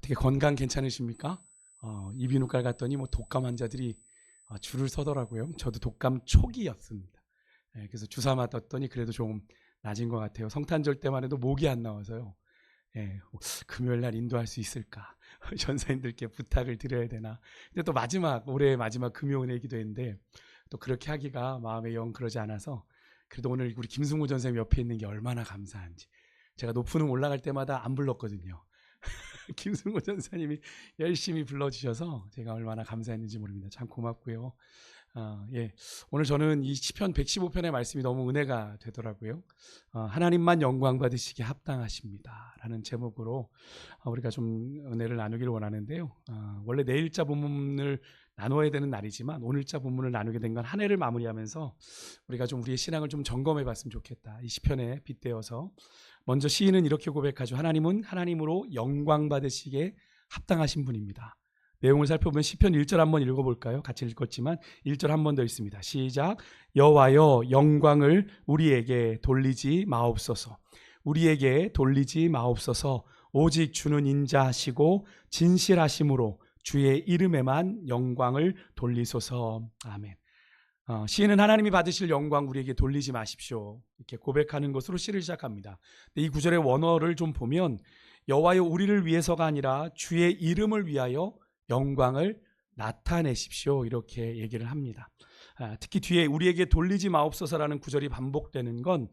어떻게 건강 괜찮으십니까? 이비인후과를 갔더니 뭐 독감 환자들이 줄을 서더라고요. 저도 독감 초기였습니다. 그래서 주사 맞았더니 그래도 좀 낮은 것 같아요. 성탄절 때만 해도 목이 안 나와서요. 금요일 날 인도할 수 있을까? 전사님들께 부탁을 드려야 되나? 근데 또 올해 마지막 금요은혜 기도회인데 또 그렇게 하기가 마음에 영 그러지 않아서 그래도 오늘 우리 김승우 전사님 옆에 있는 게 얼마나 감사한지. 제가 높은 음 올라갈 때마다 안 불렀거든요. 김승호 전사님이 열심히 불러주셔서 제가 얼마나 감사했는지 모릅니다. 참 고맙고요. 오늘 저는 이 시편 115편의 말씀이 너무 은혜가 되더라고요. 하나님만 영광 받으시기에 합당하십니다 라는 제목으로 우리가 좀 은혜를 나누기를 원하는데요. 원래 내일자 본문을 나눠야 되는 날이지만 오늘자 본문을 나누게 된 건 한 해를 마무리하면서 우리가 좀 우리의 신앙을 좀 점검해 봤으면 좋겠다. 이 시편에 빗대어서 먼저 시인은 이렇게 고백하죠. 하나님은 하나님으로 영광 받으시기에 합당하신 분입니다. 내용을 살펴보면 시편 1절 한번 읽어볼까요? 같이 읽었지만 1절 한 번 더 있습니다. 시작. 여호와여 영광을 우리에게 돌리지 마옵소서. 우리에게 돌리지 마옵소서. 오직 주는 인자하시고 진실하심으로 주의 이름에만 영광을 돌리소서. 아멘. 시인은 하나님이 받으실 영광 우리에게 돌리지 마십시오 이렇게 고백하는 것으로 시를 시작합니다. 이 구절의 원어를 좀 보면 여호와여 우리를 위해서가 아니라 주의 이름을 위하여 영광을 나타내십시오 이렇게 얘기를 합니다. 특히 뒤에 우리에게 돌리지 마옵소서라는 구절이 반복되는 건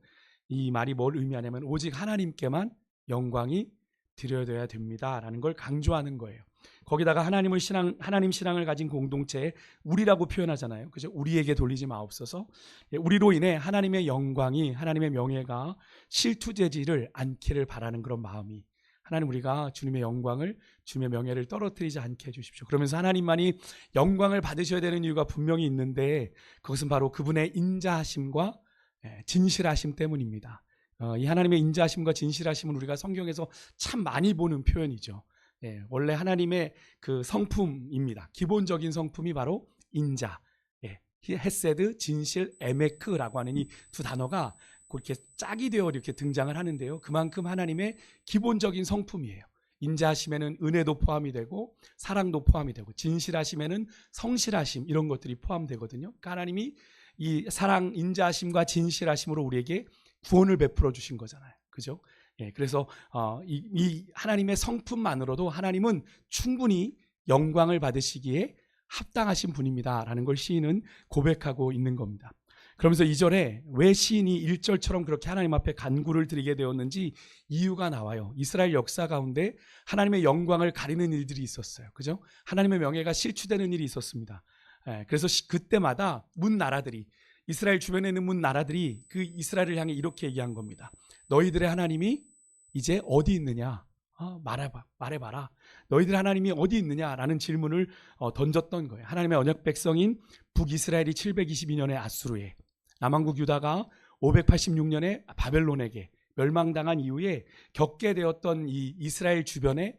이 말이 뭘 의미하냐면 오직 하나님께만 영광이 드려야 됩니다라는 걸 강조하는 거예요. 거기다가 하나님 신앙을 가진 공동체에 우리라고 표현하잖아요. 그죠? 우리에게 돌리지 마옵소서. 우리로 인해 하나님의 영광이, 하나님의 명예가 실투되지를 않기를 바라는 그런 마음이, 하나님 우리가 주님의 영광을, 주님의 명예를 떨어뜨리지 않게 해주십시오. 그러면서 하나님만이 영광을 받으셔야 되는 이유가 분명히 있는데 그것은 바로 그분의 인자하심과 진실하심 때문입니다. 이 하나님의 인자하심과 진실하심은 우리가 성경에서 참 많이 보는 표현이죠. 원래 하나님의 그 성품입니다. 기본적인 성품이 바로 인자, 헤세드, 진실, 에메크라고 하는 이 두 단어가 그렇게 짝이 되어 이렇게 등장을 하는데요. 그만큼 하나님의 기본적인 성품이에요. 인자하심에는 은혜도 포함이 되고 사랑도 포함이 되고 진실하심에는 성실하심 이런 것들이 포함되거든요. 그러니까 하나님이 이 사랑, 인자하심과 진실하심으로 우리에게 구원을 베풀어 주신 거잖아요. 그죠? 그래서 이 하나님의 성품만으로도 하나님은 충분히 영광을 받으시기에 합당하신 분입니다라는 걸 시인은 고백하고 있는 겁니다. 그러면서 2절에 왜 시인이 1절처럼 그렇게 하나님 앞에 간구를 드리게 되었는지 이유가 나와요. 이스라엘 역사 가운데 하나님의 영광을 가리는 일들이 있었어요. 그죠? 하나님의 명예가 실추되는 일이 있었습니다. 그래서 그때마다 문 나라들이, 이스라엘 주변에 있는 문 나라들이 그 이스라엘을 향해 이렇게 얘기한 겁니다. 너희들의 하나님이 이제 어디 있느냐? 말해봐라. 너희들 하나님이 어디 있느냐라는 질문을 던졌던 거예요. 하나님의 언약 백성인 북이스라엘이 722년에 아수르에, 남왕국 유다가 586년에 바벨론에게 멸망당한 이후에 겪게 되었던 이 이스라엘 주변의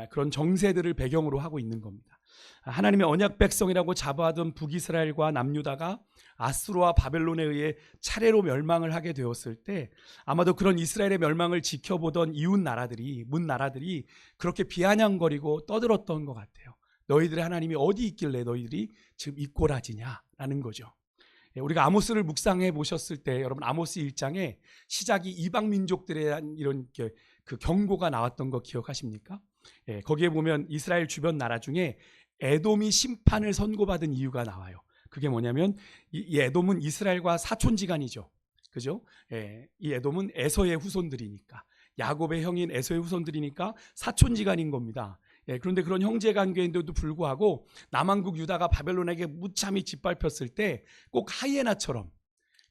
그런 정세들을 배경으로 하고 있는 겁니다. 하나님의 언약 백성이라고 자부하던 북이스라엘과 남유다가 아수르와 바벨론에 의해 차례로 멸망을 하게 되었을 때 아마도 그런 이스라엘의 멸망을 지켜보던 이웃 나라들이, 문 나라들이 그렇게 비아냥거리고 떠들었던 것 같아요. 너희들의 하나님이 어디 있길래 너희들이 지금 이꼬라지냐라는 거죠. 우리가 아모스를 묵상해 보셨을 때 여러분 아모스 1장에 시작이 이방 민족들에 대한 이런 그 경고가 나왔던 거 기억하십니까? 거기에 보면 이스라엘 주변 나라 중에 에돔이 심판을 선고받은 이유가 나와요. 그게 뭐냐면 이 에돔은 이스라엘과 사촌지간이죠. 그죠? 이 에돔은 에서의 후손들이니까, 야곱의 형인 에서의 후손들이니까 사촌지간인 겁니다. 그런데 그런 형제관계인데도 불구하고 남왕국 유다가 바벨론에게 무참히 짓밟혔을 때 꼭 하이에나처럼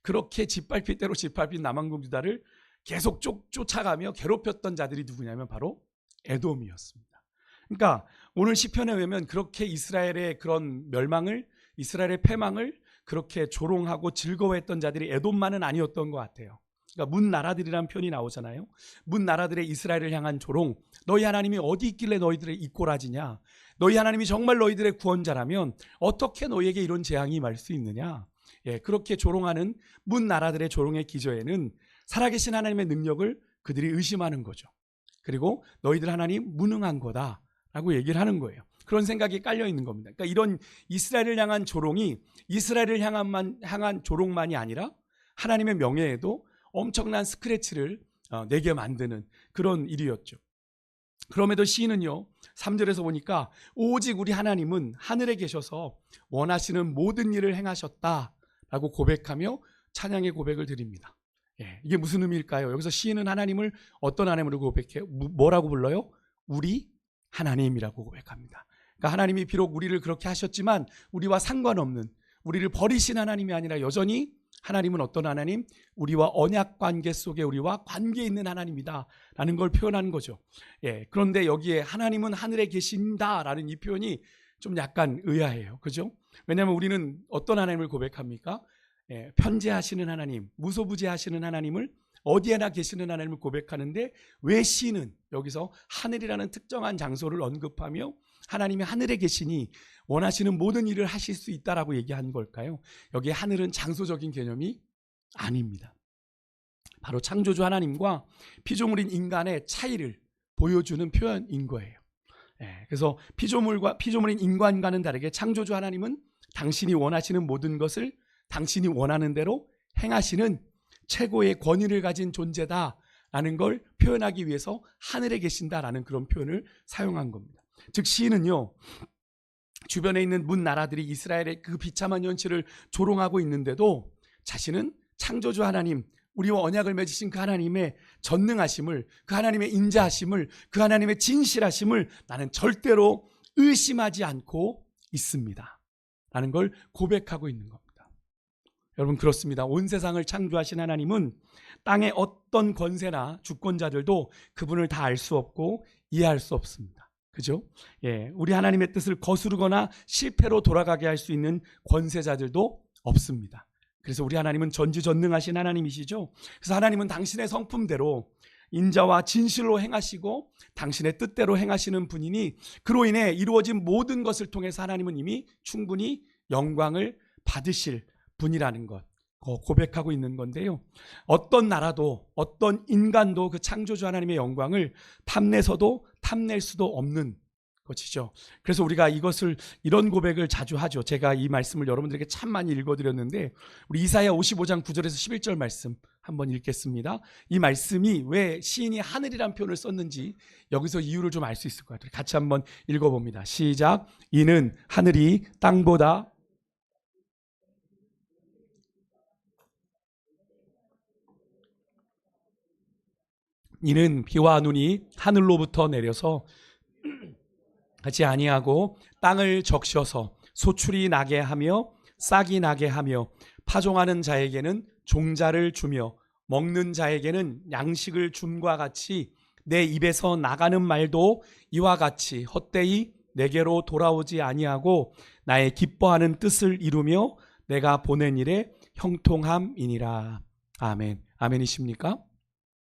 그렇게 짓밟힐 대로 짓밟힌 남왕국 유다를 계속 쫓아가며 괴롭혔던 자들이 누구냐면 바로 에돔이었습니다. 그러니까 오늘 시편에 보면 그렇게 이스라엘의 그런 멸망을, 이스라엘의 패망을 그렇게 조롱하고 즐거워했던 자들이 에돔만은 아니었던 것 같아요. 그러니까 문 나라들이라는 표현이 나오잖아요. 문 나라들의 이스라엘을 향한 조롱, 너희 하나님이 어디 있길래 너희들의 이꼬라지냐, 너희 하나님이 정말 너희들의 구원자라면 어떻게 너희에게 이런 재앙이 임할 수 있느냐, 그렇게 조롱하는 문 나라들의 조롱의 기저에는 살아계신 하나님의 능력을 그들이 의심하는 거죠. 그리고 너희들 하나님 무능한 거다 라고 얘기를 하는 거예요. 그런 생각이 깔려 있는 겁니다. 그러니까 이런 이스라엘을 향한 조롱이 이스라엘을 향한 조롱만이 아니라 하나님의 명예에도 엄청난 스크래치를 내게 만드는 그런 일이었죠. 그럼에도 시인은요 3절에서 보니까 오직 우리 하나님은 하늘에 계셔서 원하시는 모든 일을 행하셨다라고 고백하며 찬양의 고백을 드립니다. 이게 무슨 의미일까요? 여기서 시인은 하나님을 어떤 하나님으로 고백해요? 뭐라고 불러요? 우리 하나님이라고 고백합니다. 그러니까 하나님이 비록 우리를 그렇게 하셨지만 우리와 상관없는, 우리를 버리신 하나님이 아니라 여전히 하나님은 어떤 하나님? 우리와 언약 관계 속에 우리와 관계 있는 하나님이다 라는 걸 표현하는 거죠. 그런데 여기에 하나님은 하늘에 계신다라는 이 표현이 좀 약간 의아해요. 그죠? 왜냐하면 우리는 어떤 하나님을 고백합니까? 편재하시는 하나님, 무소부재하시는 하나님을, 어디에나 계시는 하나님을 고백하는데 왜 시인은 여기서 하늘이라는 특정한 장소를 언급하며 하나님이 하늘에 계시니 원하시는 모든 일을 하실 수 있다라고 얘기한 걸까요? 여기에 하늘은 장소적인 개념이 아닙니다. 바로 창조주 하나님과 피조물인 인간의 차이를 보여주는 표현인 거예요. 그래서 피조물인 인간과는 다르게 창조주 하나님은 당신이 원하시는 모든 것을 당신이 원하는 대로 행하시는 최고의 권위를 가진 존재다라는 걸 표현하기 위해서 하늘에 계신다라는 그런 표현을 사용한 겁니다. 즉 시인은요 주변에 있는 문 나라들이 이스라엘의 그 비참한 현실을 조롱하고 있는데도 자신은 창조주 하나님, 우리와 언약을 맺으신 그 하나님의 전능하심을, 그 하나님의 인자하심을, 그 하나님의 진실하심을 나는 절대로 의심하지 않고 있습니다 라는 걸 고백하고 있는 겁니다. 여러분 그렇습니다. 온 세상을 창조하신 하나님은 땅의 어떤 권세나 주권자들도 그분을 다 알 수 없고 이해할 수 없습니다. 그죠? 우리 하나님의 뜻을 거스르거나 실패로 돌아가게 할 수 있는 권세자들도 없습니다. 그래서 우리 하나님은 전지전능하신 하나님이시죠. 그래서 하나님은 당신의 성품대로 인자와 진실로 행하시고 당신의 뜻대로 행하시는 분이니 그로 인해 이루어진 모든 것을 통해서 하나님은 이미 충분히 영광을 받으실 분이라는 것 고백하고 있는 건데요. 어떤 나라도 어떤 인간도 그 창조주 하나님의 영광을 탐내서도 탐낼 수도 없는 것이죠. 그래서 우리가 이런 고백을 자주 하죠. 제가 이 말씀을 여러분들에게 참 많이 읽어드렸는데 우리 이사야 55장 9절에서 11절 말씀 한번 읽겠습니다. 이 말씀이 왜 시인이 하늘이란 표현을 썼는지 여기서 이유를 좀 알 수 있을 것 같아요. 같이 한번 읽어봅니다. 시작. 이는 하늘이 땅보다 이는 비와 눈이 하늘로부터 내려서 하지 아니하고 땅을 적셔서 소출이 나게 하며 싹이 나게 하며 파종하는 자에게는 종자를 주며 먹는 자에게는 양식을 줌과 같이 내 입에서 나가는 말도 이와 같이 헛되이 내게로 돌아오지 아니하고 나의 기뻐하는 뜻을 이루며 내가 보낸 일에 형통함이니라. 아멘. 아멘이십니까?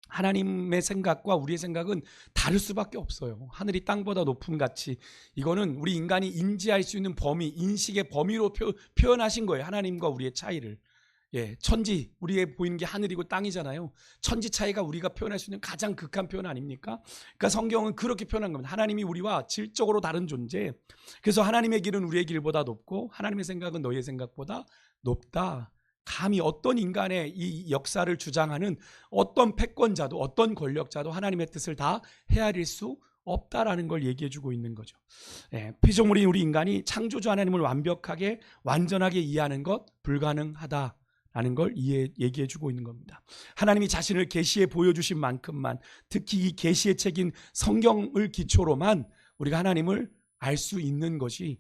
하나님의 생각과 우리의 생각은 다를 수밖에 없어요. 하늘이 땅보다 높은 가치, 이거는 우리 인간이 인지할 수 있는 범위, 인식의 범위로 표현하신 거예요. 하나님과 우리의 차이를. 천지, 우리의 보이는 게 하늘이고 땅이잖아요. 천지 차이가 우리가 표현할 수 있는 가장 극한 표현 아닙니까? 그러니까 성경은 그렇게 표현한 겁니다. 하나님이 우리와 질적으로 다른 존재. 그래서 하나님의 길은 우리의 길보다 높고 하나님의 생각은 너희의 생각보다 높다. 감히 어떤 인간의 이 역사를 주장하는 어떤 패권자도 어떤 권력자도 하나님의 뜻을 다 헤아릴 수 없다라는 걸 얘기해주고 있는 거죠. 피조물인 우리 인간이 창조주 하나님을 완벽하게 완전하게 이해하는 것 불가능하다라는 걸 얘기해주고 있는 겁니다. 하나님이 자신을 계시해 보여주신 만큼만, 특히 이 계시의 책인 성경을 기초로만 우리가 하나님을 알 수 있는 것이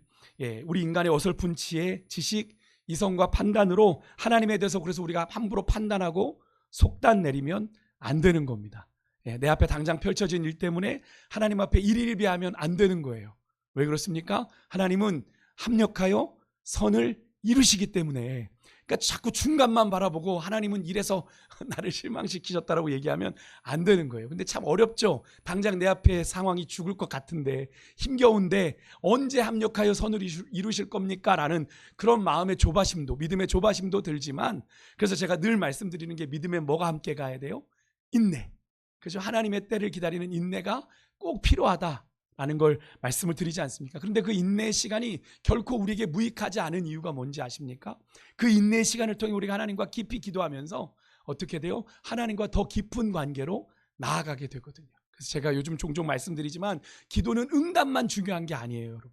우리 인간의 어설픈 지혜, 지식, 이성과 판단으로 하나님에 대해서 그래서 우리가 함부로 판단하고 속단 내리면 안 되는 겁니다. 내 앞에 당장 펼쳐진 일 때문에 하나님 앞에 일일비하면 안 되는 거예요. 왜 그렇습니까? 하나님은 합력하여 선을 이루시기 때문에. 그러니까 자꾸 중간만 바라보고 하나님은 이래서 나를 실망시키셨다라고 얘기하면 안 되는 거예요. 근데 참 어렵죠. 당장 내 앞에 상황이 죽을 것 같은데, 힘겨운데 언제 합력하여 선을 이루실 겁니까? 라는 그런 마음의 조바심도, 믿음의 조바심도 들지만, 그래서 제가 늘 말씀드리는 게 믿음에 뭐가 함께 가야 돼요? 인내. 그래서 하나님의 때를 기다리는 인내가 꼭 필요하다 라는 걸 말씀을 드리지 않습니까? 그런데 그 인내의 시간이 결코 우리에게 무익하지 않은 이유가 뭔지 아십니까? 그 인내의 시간을 통해 우리가 하나님과 깊이 기도하면서 어떻게 돼요? 하나님과 더 깊은 관계로 나아가게 되거든요. 그래서 제가 요즘 종종 말씀드리지만 기도는 응답만 중요한 게 아니에요, 여러분.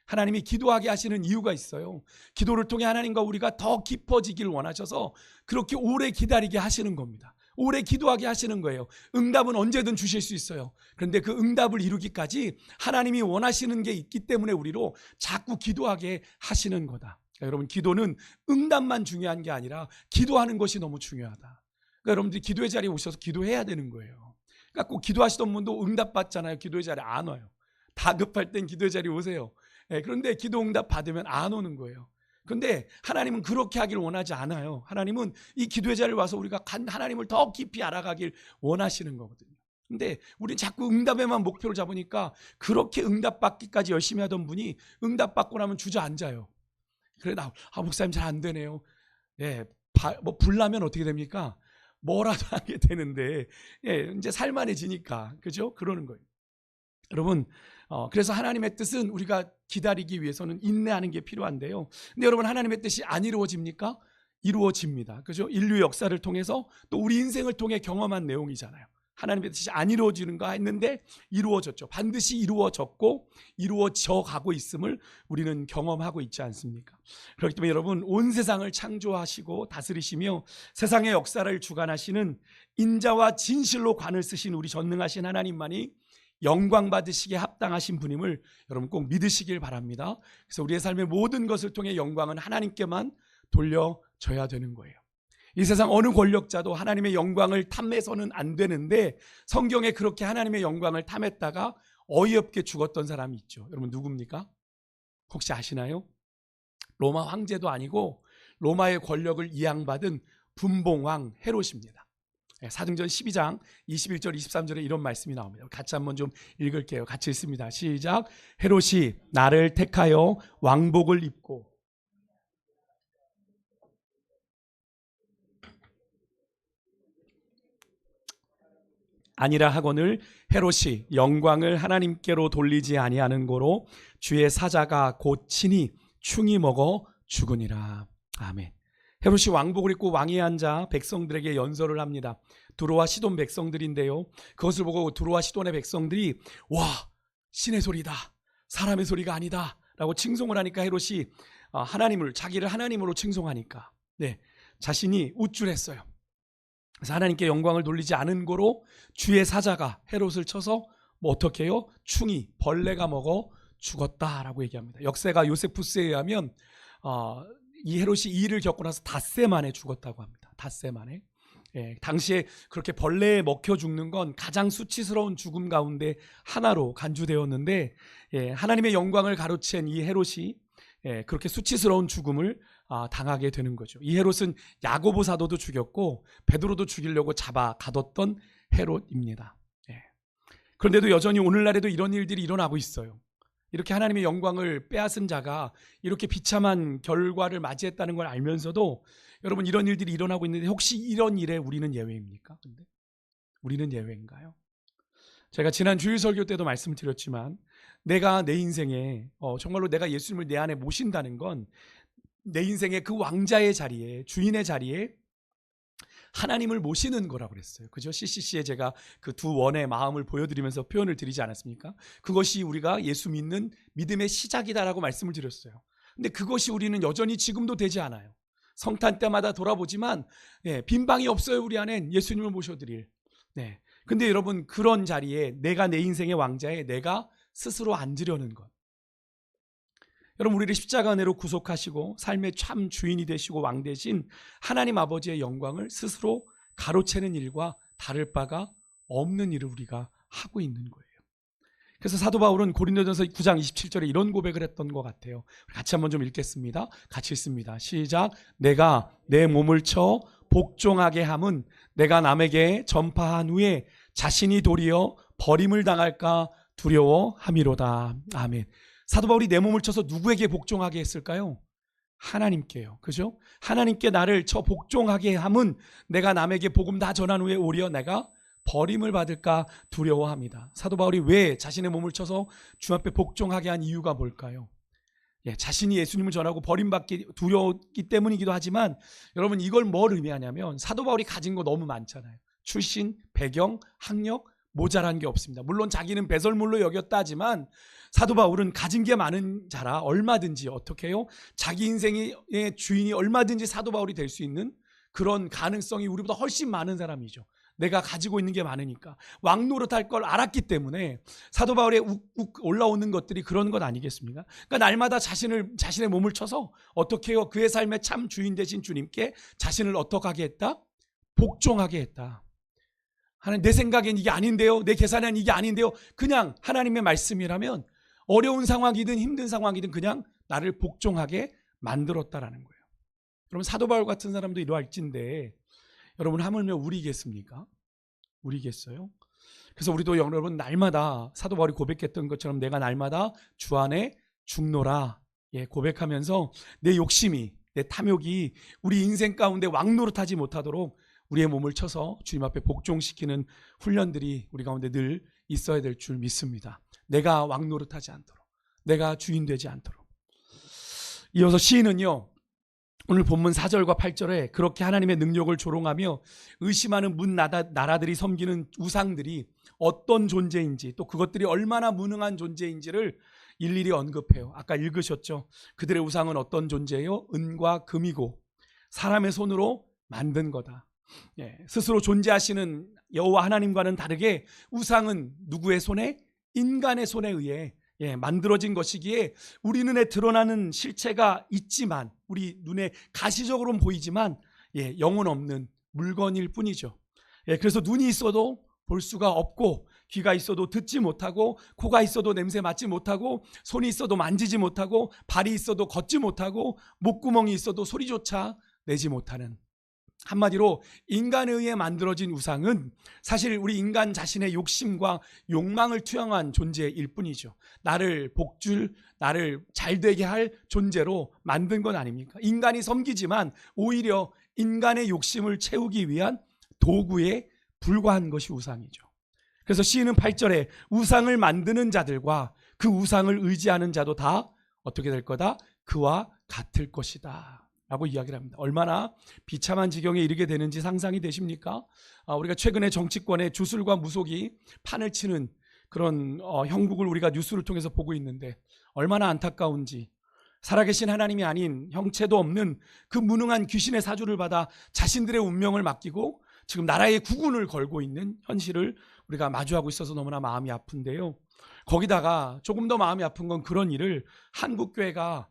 하나님이 기도하게 하시는 이유가 있어요. 기도를 통해 하나님과 우리가 더 깊어지길 원하셔서 그렇게 오래 기다리게 하시는 겁니다. 오래 기도하게 하시는 거예요. 응답은 언제든 주실 수 있어요. 그런데 그 응답을 이루기까지 하나님이 원하시는 게 있기 때문에 우리로 자꾸 기도하게 하시는 거다. 그러니까 여러분, 기도는 응답만 중요한 게 아니라 기도하는 것이 너무 중요하다. 그러니까 여러분들이 기도의 자리에 오셔서 기도해야 되는 거예요. 그러니까 꼭 기도하시던 분도 응답 받잖아요. 기도의 자리에 안 와요. 다급할 땐 기도의 자리에 오세요. 그런데 기도 응답 받으면 안 오는 거예요. 그런데 하나님은 그렇게 하길 원하지 않아요. 하나님은 이 기도의 자리에 와서 우리가 하나님을 더 깊이 알아가길 원하시는 거거든요. 근데 우리는 자꾸 응답에만 목표를 잡으니까 그렇게 응답받기까지 열심히 하던 분이 응답받고 나면 주저앉아요. 그래, 목사님 잘 안 되네요. 뭐 불나면 어떻게 됩니까? 뭐라도 하게 되는데, 이제 살만해지니까, 그죠? 그러는 거예요. 여러분, 그래서 하나님의 뜻은 우리가 기다리기 위해서는 인내하는 게 필요한데요. 근데 여러분, 하나님의 뜻이 안 이루어집니까? 이루어집니다. 그죠? 인류 역사를 통해서 또 우리 인생을 통해 경험한 내용이잖아요. 하나님의 뜻이 안 이루어지는가 했는데 이루어졌죠. 반드시 이루어졌고 이루어져 가고 있음을 우리는 경험하고 있지 않습니까? 그렇기 때문에 여러분, 온 세상을 창조하시고 다스리시며 세상의 역사를 주관하시는 인자와 진실로 관을 쓰신 우리 전능하신 하나님만이 영광 받으시기에 합당하신 분임을 여러분 꼭 믿으시길 바랍니다. 그래서 우리의 삶의 모든 것을 통해 영광은 하나님께만 돌려져야 되는 거예요. 이 세상 어느 권력자도 하나님의 영광을 탐해서는 안 되는데 성경에 그렇게 하나님의 영광을 탐했다가 어이없게 죽었던 사람이 있죠. 여러분 누굽니까? 혹시 아시나요? 로마 황제도 아니고 로마의 권력을 이양받은 분봉왕 헤롯입니다. 사도행전 12장 21절 23절에 이런 말씀이 나옵니다. 같이 한번 좀 읽을게요. 같이 읽습니다. 시작. 헤롯이 나를 택하여 왕복을 입고 아니라 하거늘 헤롯이 영광을 하나님께로 돌리지 아니하는 고로 주의 사자가 곧 친히 충이 먹어 죽으니라. 아멘. 헤롯이 왕복을 입고 왕위에 앉아 백성들에게 연설을 합니다. 두로와 시돈 백성들인데요, 그것을 보고 두로와 시돈의 백성들이 와, 신의 소리다, 사람의 소리가 아니다 라고 칭송을 하니까 헤롯이 자기를 하나님으로 칭송하니까 자신이 우쭐했어요. 그래서 하나님께 영광을 돌리지 않은 고로 주의 사자가 헤롯을 쳐서 어떻게 해요? 충이, 벌레가 먹어 죽었다라고 얘기합니다. 역세가 요세푸스에 의하면 이 헤롯이 이 일을 겪고 나서 닷새 만에 죽었다고 합니다. 닷새 만에. 당시에 그렇게 벌레에 먹혀 죽는 건 가장 수치스러운 죽음 가운데 하나로 간주되었는데, 하나님의 영광을 가로챈 이 헤롯이 그렇게 수치스러운 죽음을 당하게 되는 거죠. 이 헤롯은 야고보 사도도 죽였고 베드로도 죽이려고 잡아 가뒀던 헤롯입니다. 그런데도 여전히 오늘날에도 이런 일들이 일어나고 있어요. 이렇게 하나님의 영광을 빼앗은 자가 이렇게 비참한 결과를 맞이했다는 걸 알면서도 여러분, 이런 일들이 일어나고 있는데 혹시 이런 일에 우리는 예외입니까? 근데 우리는 예외인가요? 제가 지난 주일 설교 때도 말씀드렸지만 내가 내 인생에 정말로 내가 예수님을 내 안에 모신다는 건 내 인생의 그 왕자의 자리에, 주인의 자리에 하나님을 모시는 거라고 그랬어요. 그죠? CCC에 제가 그 두 원의 마음을 보여드리면서 표현을 드리지 않았습니까? 그것이 우리가 예수 믿는 믿음의 시작이다라고 말씀을 드렸어요. 근데 그것이 우리는 여전히 지금도 되지 않아요. 성탄 때마다 돌아보지만 빈 방이 없어요. 우리 안엔 예수님을 모셔드릴. 근데 여러분, 그런 자리에 내가 내 인생의 왕자에 내가 스스로 앉으려는 것. 여러분, 우리를 십자가 은혜로 구속하시고 삶의 참 주인이 되시고 왕 되신 하나님 아버지의 영광을 스스로 가로채는 일과 다를 바가 없는 일을 우리가 하고 있는 거예요. 그래서 사도 바울은 고린도전서 9장 27절에 이런 고백을 했던 것 같아요. 같이 한번 좀 읽겠습니다. 같이 읽습니다. 시작. 내가 내 몸을 쳐 복종하게 함은 내가 남에게 전파한 후에 자신이 도리어 버림을 당할까 두려워함이로다. 아멘. 사도 바울이 내 몸을 쳐서 누구에게 복종하게 했을까요? 하나님께요. 그죠? 하나님께 나를 쳐 복종하게 함은 내가 남에게 복음 다 전한 후에 오히려 내가 버림을 받을까 두려워합니다. 사도 바울이 왜 자신의 몸을 쳐서 주 앞에 복종하게 한 이유가 뭘까요? 자신이 예수님을 전하고 버림받기 두려웠기 때문이기도 하지만 여러분 이걸 뭘 의미하냐면 사도 바울이 가진 거 너무 많잖아요. 출신, 배경, 학력 모자란 게 없습니다. 물론 자기는 배설물로 여겼다 하지만 사도 바울은 가진 게 많은 자라 얼마든지 어떻게 해요? 자기 인생의 주인이 얼마든지 사도 바울이 될 수 있는 그런 가능성이 우리보다 훨씬 많은 사람이죠. 내가 가지고 있는 게 많으니까 왕 노릇할 걸 알았기 때문에 사도 바울의 욱욱 올라오는 것들이 그런 것 아니겠습니까? 그러니까 날마다 자신의 몸을 쳐서 어떻게 해요? 그의 삶의 참 주인 되신 주님께 자신을 어떻게 하게 했다? 복종하게 했다. 하나님, 내 생각엔 이게 아닌데요, 내 계산엔 이게 아닌데요, 그냥 하나님의 말씀이라면 어려운 상황이든 힘든 상황이든 그냥 나를 복종하게 만들었다라는 거예요. 여러분 사도 바울 같은 사람도 이러할진데 여러분 하물며 우리겠습니까? 우리겠어요? 그래서 우리도 여러분 날마다 사도 바울이 고백했던 것처럼 내가 날마다 주 안에 죽노라 고백하면서 내 욕심이, 내 탐욕이 우리 인생 가운데 왕노릇하지 못하도록 우리의 몸을 쳐서 주님 앞에 복종시키는 훈련들이 우리 가운데 늘 있어야 될 줄 믿습니다. 내가 왕노릇하지 않도록, 내가 주인 되지 않도록. 이어서 시인은요, 오늘 본문 4절과 8절에 그렇게 하나님의 능력을 조롱하며 의심하는 문 나라들이 섬기는 우상들이 어떤 존재인지, 또 그것들이 얼마나 무능한 존재인지를 일일이 언급해요. 아까 읽으셨죠? 그들의 우상은 어떤 존재예요? 은과 금이고 사람의 손으로 만든 거다. 스스로 존재하시는 여호와 하나님과는 다르게 우상은 누구의 손에? 인간의 손에 의해 만들어진 것이기에 우리 눈에 드러나는 실체가 있지만, 우리 눈에 가시적으로는 보이지만 영혼 없는 물건일 뿐이죠. 그래서 눈이 있어도 볼 수가 없고, 귀가 있어도 듣지 못하고, 코가 있어도 냄새 맡지 못하고, 손이 있어도 만지지 못하고, 발이 있어도 걷지 못하고, 목구멍이 있어도 소리조차 내지 못하는, 한마디로 인간에 의해 만들어진 우상은 사실 우리 인간 자신의 욕심과 욕망을 투영한 존재일 뿐이죠. 나를 복줄, 나를 잘되게 할 존재로 만든 건 아닙니까? 인간이 섬기지만 오히려 인간의 욕심을 채우기 위한 도구에 불과한 것이 우상이죠. 그래서 시인은 8절에 우상을 만드는 자들과 그 우상을 의지하는 자도 다 어떻게 될 거다? 그와 같을 것이다 라고 이야기를 합니다. 얼마나 비참한 지경에 이르게 되는지 상상이 되십니까? 우리가 최근에 정치권의 주술과 무속이 판을 치는 그런 형국을 우리가 뉴스를 통해서 보고 있는데 얼마나 안타까운지, 살아계신 하나님이 아닌 형체도 없는 그 무능한 귀신의 사주를 받아 자신들의 운명을 맡기고 지금 나라의 국운을 걸고 있는 현실을 우리가 마주하고 있어서 너무나 마음이 아픈데요. 거기다가 조금 더 마음이 아픈 건 그런 일을 한국교회가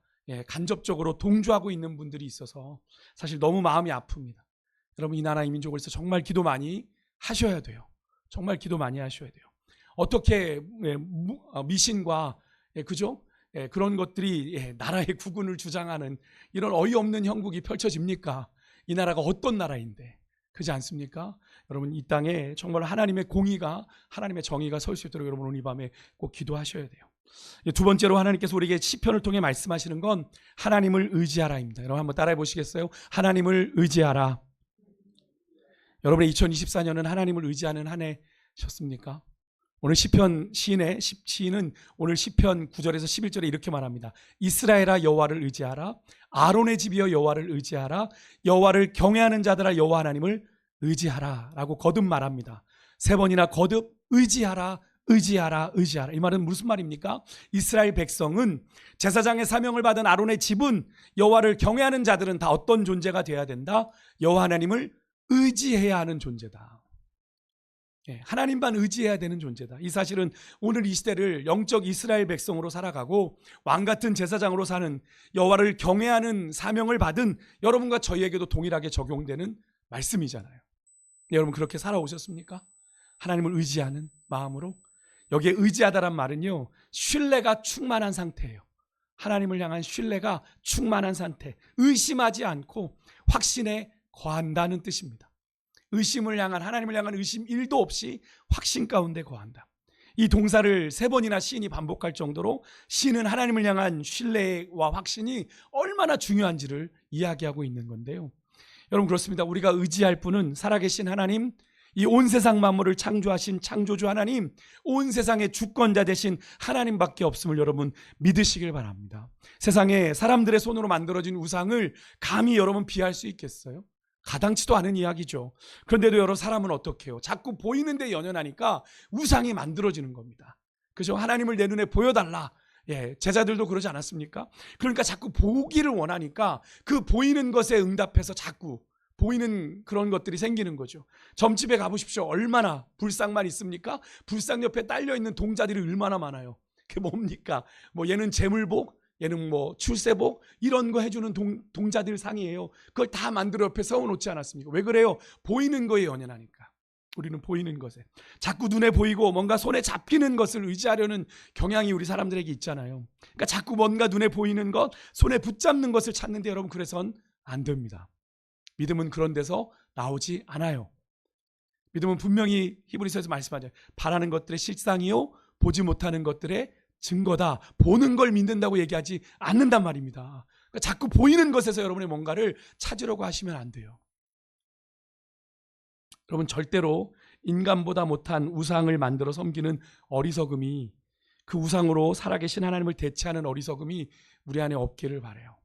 간접적으로 동조하고 있는 분들이 있어서 사실 너무 마음이 아픕니다. 여러분 이 나라 이 민족을 위해서 정말 기도 많이 하셔야 돼요. 정말 기도 많이 하셔야 돼요. 어떻게 미신과 그죠? 그런 것들이 나라의 국운을 주장하는 이런 어이없는 형국이 펼쳐집니까? 이 나라가 어떤 나라인데, 그렇지 않습니까? 여러분 이 땅에 정말 하나님의 공의가, 하나님의 정의가 설 수 있도록 여러분 오늘 이 밤에 꼭 기도하셔야 돼요. 두 번째로 하나님께서 우리에게 시편을 통해 말씀하시는 건 하나님을 의지하라입니다. 여러분 한번 따라해 보시겠어요? 하나님을 의지하라. 여러분의 2024년은 하나님을 의지하는 한 해셨습니까? 오늘 시편 시인은 오늘 시편 9절에서 11절에 이렇게 말합니다. 이스라엘아 여호와를 의지하라. 아론의 집이여 여호와를 의지하라. 여호와를 경외하는 자들아 여호와 하나님을 의지하라 라고 거듭 말합니다. 세 번이나 거듭 의지하라, 의지하라, 의지하라. 이 말은 무슨 말입니까? 이스라엘 백성은 제사장의 사명을 받은 아론의 집은 여호와를 경외하는 자들은 다 어떤 존재가 되어야 된다? 여호와 하나님을 의지해야 하는 존재다. 하나님만 의지해야 되는 존재다. 이 사실은 오늘 이 시대를 영적 이스라엘 백성으로 살아가고 왕같은 제사장으로 사는, 여호와를 경외하는 사명을 받은 여러분과 저희에게도 동일하게 적용되는 말씀이잖아요. 여러분 그렇게 살아오셨습니까? 하나님을 의지하는 마음으로. 여기에 의지하다란 말은요, 신뢰가 충만한 상태예요. 하나님을 향한 신뢰가 충만한 상태, 의심하지 않고 확신에 거한다는 뜻입니다. 의심을 향한, 하나님을 향한 의심 1도 없이 확신 가운데 거한다. 이 동사를 3번이나 시인이 반복할 정도로 시인은 하나님을 향한 신뢰와 확신이 얼마나 중요한지를 이야기하고 있는 건데요. 여러분 그렇습니다. 우리가 의지할 분은 살아계신 하나님, 이 온 세상 만물을 창조하신 창조주 하나님, 온 세상의 주권자 되신 하나님밖에 없음을 여러분 믿으시길 바랍니다. 세상에 사람들의 손으로 만들어진 우상을 감히 여러분 비할 수 있겠어요? 가당치도 않은 이야기죠. 그런데도 여러 사람은 어떻게 해요? 자꾸 보이는 데 연연하니까 우상이 만들어지는 겁니다. 그죠? 하나님을 내 눈에 보여달라. 예, 제자들도 그러지 않았습니까? 그러니까 자꾸 보기를 원하니까 그 보이는 것에 응답해서 자꾸 보이는 그런 것들이 생기는 거죠. 점집에 가보십시오. 얼마나 불상만 있습니까? 불상 옆에 딸려있는 동자들이 얼마나 많아요. 그게 뭡니까? 뭐 얘는 재물복, 얘는 뭐 출세복, 이런 거 해주는 동자들 상이에요. 그걸 다 만들어 옆에 세워놓지 않았습니까? 왜 그래요? 보이는 거에 연연하니까. 우리는 보이는 것에 자꾸 눈에 보이고 뭔가 손에 잡히는 것을 의지하려는 경향이 우리 사람들에게 있잖아요. 그러니까 자꾸 뭔가 눈에 보이는 것, 손에 붙잡는 것을 찾는데 여러분 그래서는 안 됩니다. 믿음은 그런 데서 나오지 않아요. 믿음은 분명히 히브리서에서 말씀하죠. 바라는 것들의 실상이요 보지 못하는 것들의 증거다. 보는 걸 믿는다고 얘기하지 않는단 말입니다. 그러니까 자꾸 보이는 것에서 여러분의 뭔가를 찾으려고 하시면 안 돼요. 여러분 절대로 인간보다 못한 우상을 만들어 섬기는 어리석음이, 그 우상으로 살아계신 하나님을 대체하는 어리석음이 우리 안에 없기를 바라요.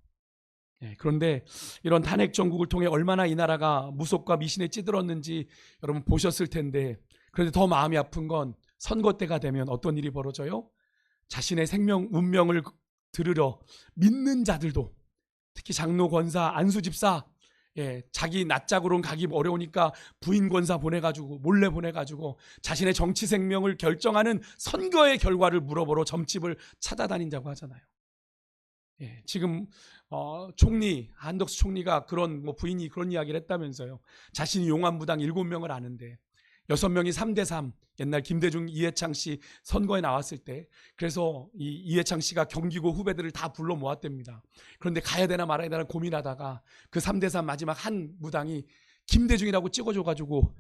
그런데 이런 탄핵 정국을 통해 얼마나 이 나라가 무속과 미신에 찌들었는지 여러분 보셨을 텐데, 그런데 더 마음이 아픈 건 선거 때가 되면 어떤 일이 벌어져요? 자신의 생명, 운명을 들으려 믿는 자들도, 특히 장로, 권사, 안수 집사, 자기 낯짝으로는 가기 어려우니까 부인 권사 보내가지고 몰래 보내가지고 자신의 정치 생명을 결정하는 선거의 결과를 물어보러 점집을 찾아다닌다고 하잖아요. 지금 총리 한덕수 총리가 그런 부인이 그런 이야기를 했다면서요. 자신이 용안부당 7명을 아는데 6명이 3대3, 옛날 김대중 이해창 씨 선거에 나왔을 때, 그래서 이 이해창 씨가 경기고 후배들을 다 불러 모았답니다. 그런데 가야 되나 말아야 되나 고민하다가 그 3대3 마지막 한 무당이 김대중이라고 찍어줘가지고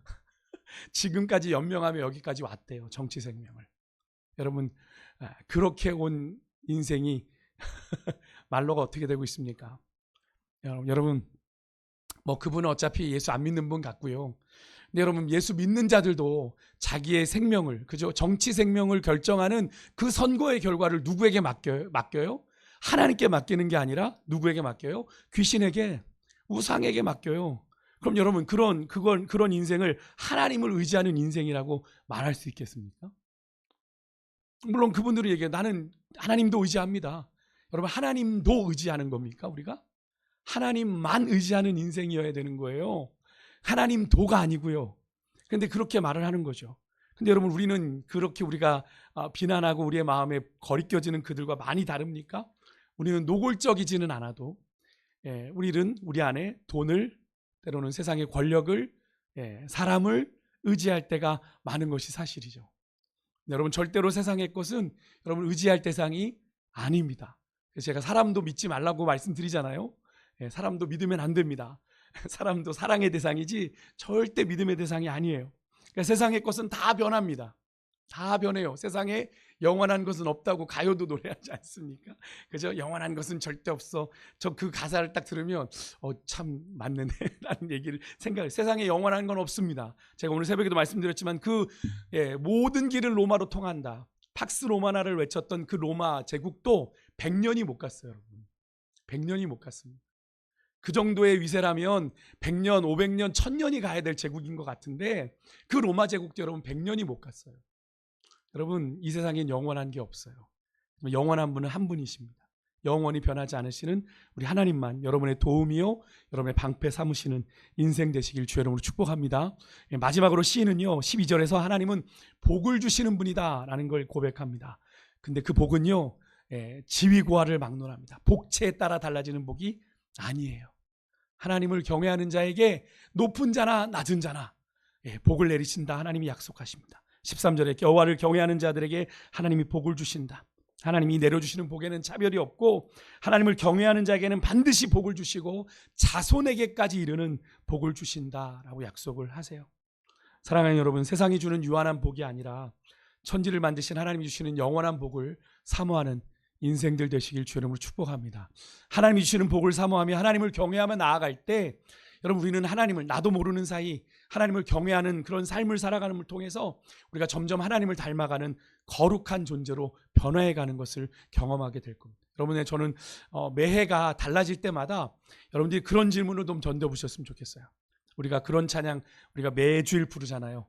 지금까지 연명하며 여기까지 왔대요. 정치 생명을. 여러분 그렇게 온 인생이 말로가 어떻게 되고 있습니까? 여러분 그분은 어차피 예수 안 믿는 분 같고요. 근데 여러분 예수 믿는 자들도 자기의 생명을, 그죠? 정치 생명을 결정하는 그 선거의 결과를 누구에게 맡겨요? 하나님께 맡기는 게 아니라 누구에게 맡겨요? 귀신에게, 우상에게 맡겨요. 그럼 여러분 그런 인생을 하나님을 의지하는 인생이라고 말할 수 있겠습니까? 물론 그분들이 얘기해요. 나는 하나님도 의지합니다. 여러분 하나님도 의지하는 겁니까? 우리가? 하나님만 의지하는 인생이어야 되는 거예요. 하나님도가 아니고요. 그런데 그렇게 말을 하는 거죠. 근데 여러분 우리는 그렇게 우리가 비난하고 우리의 마음에 거리껴지는 그들과 많이 다릅니까? 우리는 노골적이지는 않아도 우리는 우리 안에 돈을, 때로는 세상의 권력을, 사람을 의지할 때가 많은 것이 사실이죠. 여러분 절대로 세상의 것은 여러분 의지할 대상이 아닙니다. 그래서 제가 사람도 믿지 말라고 말씀드리잖아요. 사람도 믿으면 안 됩니다. 사람도 사랑의 대상이지 절대 믿음의 대상이 아니에요. 그러니까 세상의 것은 다 변합니다. 다 변해요. 세상에 영원한 것은 없다고 가요도 노래하지 않습니까? 그죠? 영원한 것은 절대 없어. 저 그 가사를 딱 들으면 참 맞네 라는 얘기를 생각해요. 세상에 영원한 건 없습니다. 제가 오늘 새벽에도 말씀드렸지만 모든 길은 로마로 통한다. 팍스 로마나를 외쳤던 그 로마 제국도 100년이 못 갔어요. 여러분 100년이 못 갔습니다. 그 정도의 위세라면 100년, 500년, 1000년이 가야 될 제국인 것 같은데 그 로마 제국도 여러분 100년이 못 갔어요. 여러분 이 세상엔 영원한 게 없어요. 영원한 분은 한 분이십니다. 영원히 변하지 않으시는 우리 하나님만 여러분의 도움이요 여러분의 방패 삼으시는 인생 되시길 주의 이름으로 축복합니다. 마지막으로 시인은요 12절에서 하나님은 복을 주시는 분이다 라는 걸 고백합니다. 근데 그 복은요 지위고하를 막론합니다. 복체에 따라 달라지는 복이 아니에요. 하나님을 경외하는 자에게 높은 자나 낮은 자나 복을 내리신다 하나님이 약속하십니다. 13절에 여호와를 경외하는 자들에게 하나님이 복을 주신다. 하나님이 내려주시는 복에는 차별이 없고 하나님을 경외하는 자에게는 반드시 복을 주시고 자손에게까지 이르는 복을 주신다라고 약속을 하세요. 사랑하는 여러분, 세상이 주는 유한한 복이 아니라 천지를 만드신 하나님이 주시는 영원한 복을 사모하는 인생들 되시길 주의 이름으로 축복합니다. 하나님이 주시는 복을 사모하며 하나님을 경외하며 나아갈 때 여러분, 우리는 하나님을 나도 모르는 사이 하나님을 경외하는 그런 삶을 살아가는 걸 통해서 우리가 점점 하나님을 닮아가는 거룩한 존재로 변화해가는 것을 경험하게 될 겁니다. 여러분의 저는 매해가 달라질 때마다 여러분들이 그런 질문을 좀 던져보셨으면 좋겠어요. 우리가 그런 찬양 우리가 매주일 부르잖아요.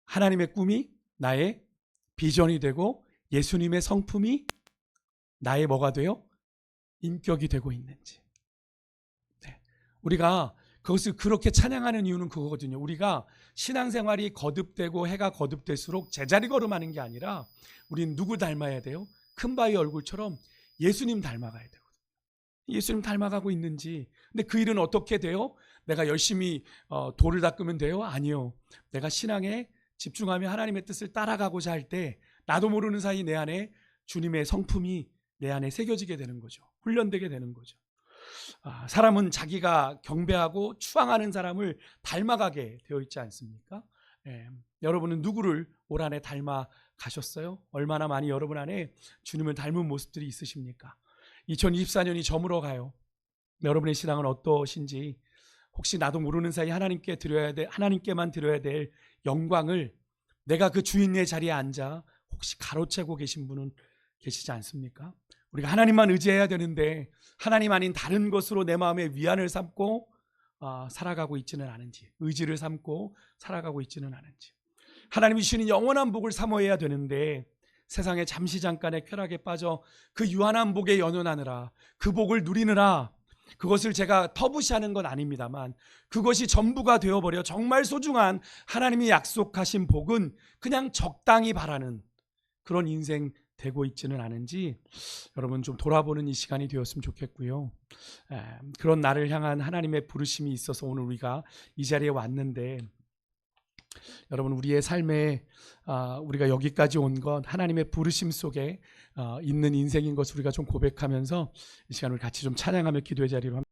하나님의 꿈이 나의 비전이 되고 예수님의 성품이 나의 뭐가 돼요? 인격이 되고 있는지. 네. 우리가 그것을 그렇게 찬양하는 이유는 그거거든요. 우리가 신앙생활이 거듭되고 해가 거듭될수록 제자리 걸음하는 게 아니라 우리는 누구 닮아야 돼요? 큰바위 얼굴처럼 예수님 닮아가야 되거든요. 예수님 닮아가고 있는지. 근데 그 일은 어떻게 돼요? 내가 열심히 돌을 닦으면 돼요? 아니요. 내가 신앙에 집중하며 하나님의 뜻을 따라가고자 할 때 나도 모르는 사이 내 안에 주님의 성품이 내 안에 새겨지게 되는 거죠. 훈련되게 되는 거죠. 사람은 자기가 경배하고 추앙하는 사람을 닮아가게 되어 있지 않습니까? 여러분은 누구를 올 한해 닮아 가셨어요? 얼마나 많이 여러분 안에 주님을 닮은 모습들이 있으십니까? 2024년이 저물어 가요. 여러분의 신앙은 어떠신지, 혹시 나도 모르는 사이 하나님께만 드려야 될 영광을 내가 그 주인의 자리에 앉아 혹시 가로채고 계신 분은 계시지 않습니까? 우리가 하나님만 의지해야 되는데 하나님 아닌 다른 것으로 내 마음의 위안을 삼고 살아가고 있지는 않은지, 의지를 삼고 살아가고 있지는 않은지, 하나님이 주시는 영원한 복을 사모해야 되는데 세상에 잠시 잠깐의 쾌락에 빠져 그 유한한 복에 연연하느라, 그 복을 누리느라, 그것을 제가 터부시하는 건 아닙니다만 그것이 전부가 되어버려 정말 소중한 하나님이 약속하신 복은 그냥 적당히 바라는 그런 인생 되고 있지는 않은지 여러분 좀 돌아보는 이 시간이 되었으면 좋겠고요. 그런 나를 향한 하나님의 부르심이 있어서 오늘 우리가 이 자리에 왔는데, 여러분 우리의 삶에 우리가 여기까지 온 건 하나님의 부르심 속에 있는 인생인 것을 우리가 좀 고백하면서 이 시간을 같이 좀 찬양하며 기도의 자리로